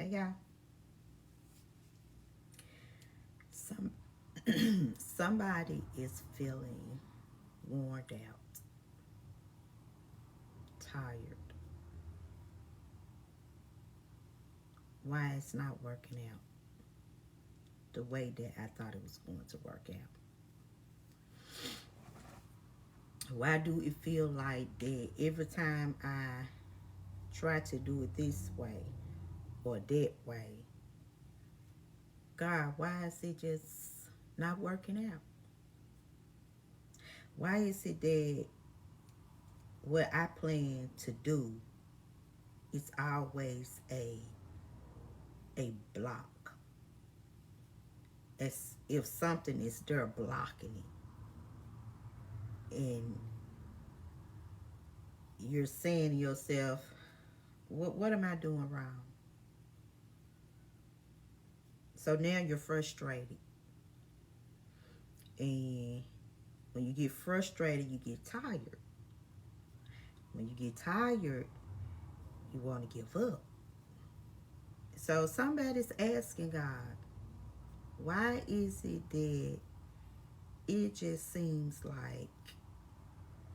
Hey y'all. Some somebody is feeling worn out, tired. Why it's not working out the way that I thought it was going to work out? Why do it feel like that every time I try to do it this way or that way? God, why is it just not working out? Why is it that what I plan to do is always a block? As if something is there blocking it. And you're saying to yourself, what am I doing wrong? So now you're frustrated. And when you get frustrated, you get tired. When you get tired, you want to give up. So somebody's asking God, why is it that it just seems like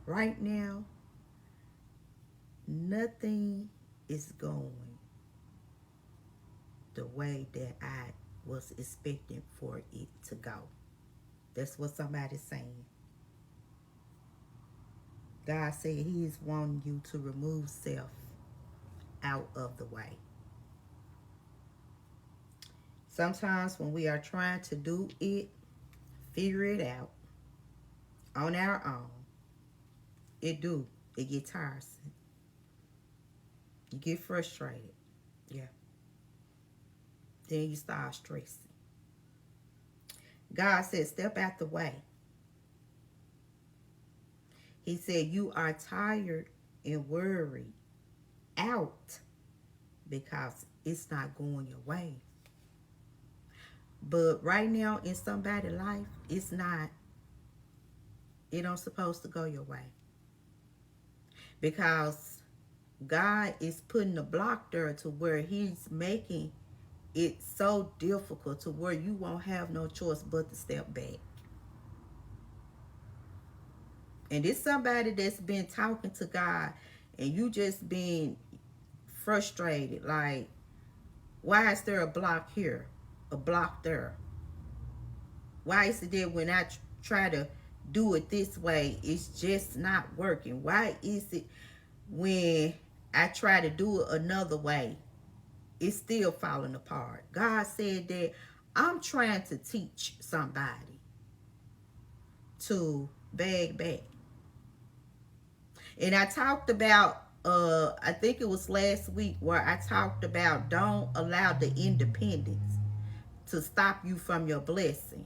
right now nothing is going the way that I was expecting for it to go? That's what somebody's saying. God said He is wanting you to remove self out of the way. Sometimes when we are trying to do it, figure it out on our own, it get tiresome. You get frustrated. Yeah. Then you start stressing. God said, step out the way. He said, you are tired and worried out because it's not going your way. But right now in somebody's life, it don't supposed to go your way. Because God is putting a block there to where He's making it so difficult to where you won't have no choice but to step back. And it's somebody that's been talking to God and you just been frustrated. Like, why is there a block here? A block there? Why is it that when I try to do it this way, it's just not working? Why is it when I try to do it another way, it's still falling apart? God said that I'm trying to teach somebody to bag back. And I talked about, I think it was last week, where I talked about don't allow the independence to stop you from your blessing.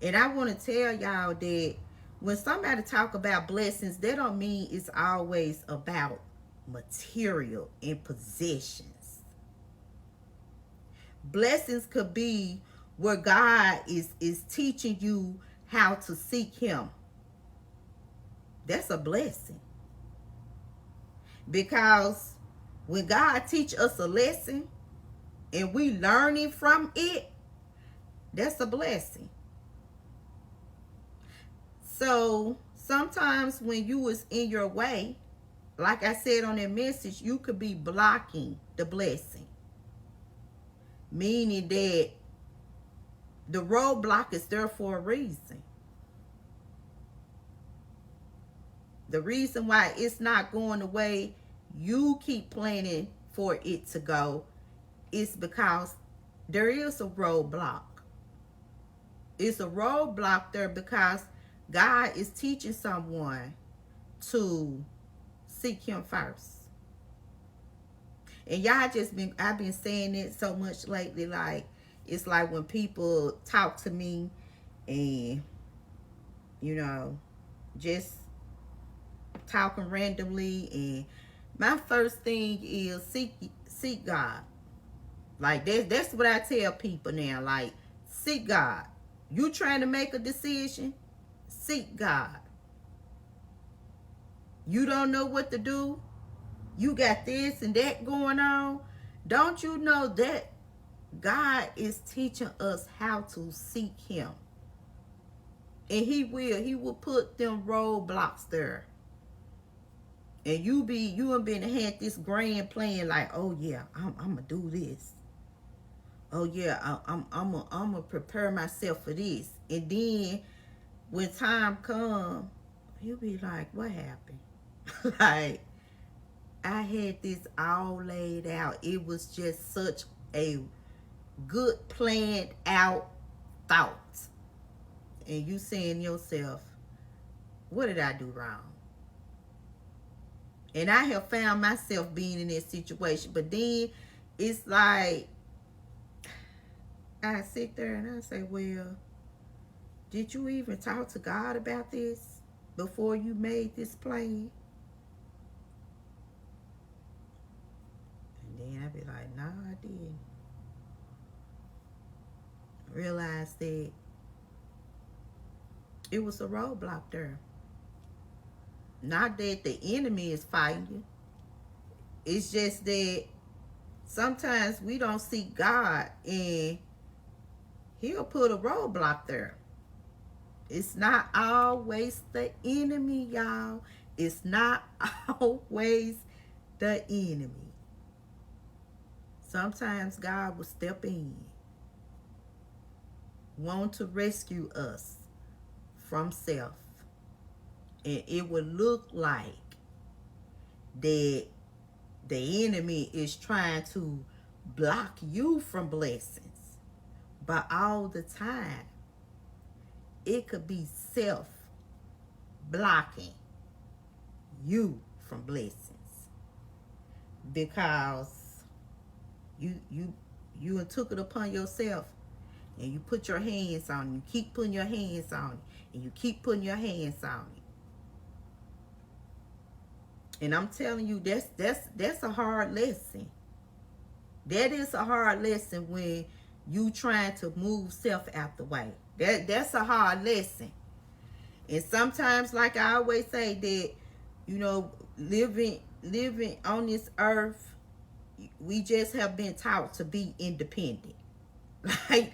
And I want to tell y'all that when somebody talk about blessings, that don't mean it's always about material and possessions. Blessings could be where God is teaching you how to seek Him. That's a blessing. Because when God teach us a lesson and we learning from it, that's a blessing. So sometimes when you was in your way, like I said on that message, you could be blocking the blessing. Meaning that the roadblock is there for a reason. The reason why it's not going the way you keep planning for it to go is because there is a roadblock. It's a roadblock there because God is teaching someone to seek Him first. And y'all I've been saying it so much lately. Like, it's like when people talk to me and, just talking randomly, and my first thing is seek God. Like, that's what I tell people now. Like, seek God. You trying to make a decision? Seek God. You don't know what to do? You got this and that going on? Don't you know that God is teaching us how to seek him? And he will put them roadblocks there. And you and been had this grand plan like, oh yeah, I'm gonna do this. Oh yeah, I'm gonna prepare myself for this. And then when time come, you'll be like, what happened? Like, I had this all laid out. It was just such a good planned out thought. And you saying yourself, what did I do wrong? And I have found myself being in this situation. But then it's like, I sit there and I say, well, did you even talk to God about this before you made this plan? And then I'd be like, no, I didn't. Realize that it was a roadblock there. Not that the enemy is fighting you. It's just that sometimes we don't seek God and he'll put a roadblock there. It's not always the enemy, y'all. It's not always the enemy. Sometimes God will step in, want to rescue us from self. And it would look like that the enemy is trying to block you from blessings. But all the time, it could be self blocking you from blessings. Because you took it upon yourself and you put your hands on it. You keep putting your hands on it. And you keep putting your hands on it. And I'm telling you, that's a hard lesson. That is a hard lesson when you trying to move self out the way. That's a hard lesson. And sometimes, like I always say, that, you know, living on this earth, we just have been taught to be independent.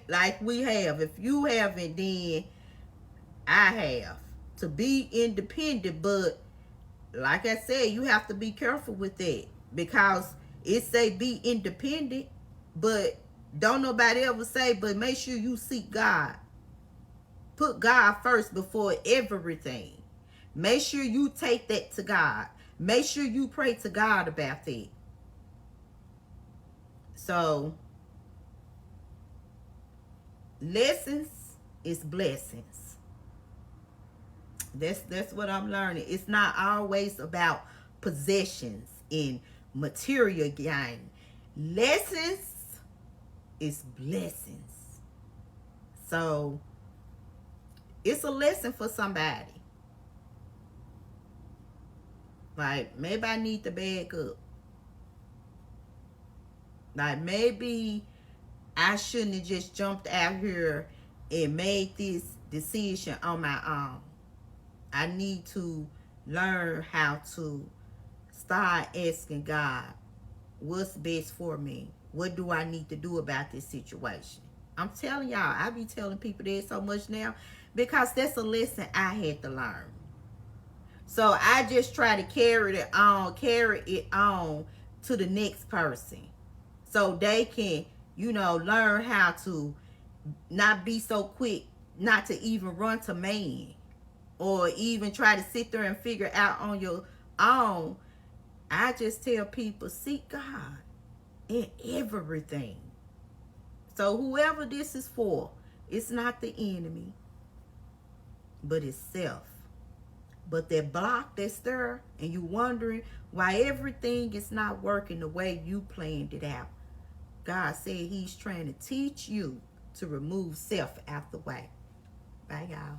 Like we have. If you haven't, then I have. To be independent, but like I said, you have to be careful with that, because it say be independent, but don't nobody ever say, but make sure you seek God. Put God first before everything. Make sure you take that to God. Make sure you pray to God about that. So, lessons is blessings. That's what I'm learning. It's not always about possessions and material gain. Lessons is blessings. So it's a lesson for somebody. Like, maybe I need to back up. Like, maybe I shouldn't have just jumped out here and made this decision on my own. I need to learn how to start asking God, what's best for me? What do I need to do about this situation? I'm telling y'all, I be telling people that so much now because that's a lesson I had to learn. So I just try to carry it on to the next person, so they can, you know, learn how to not be so quick, not to even run to man, or even try to sit there and figure out on your own. I just tell people, seek God in everything. So whoever this is for, it's not the enemy, but it's self. But that block that's there, and you wondering why everything is not working the way you planned it out. God said he's trying to teach you to remove self out the way. Bye, y'all.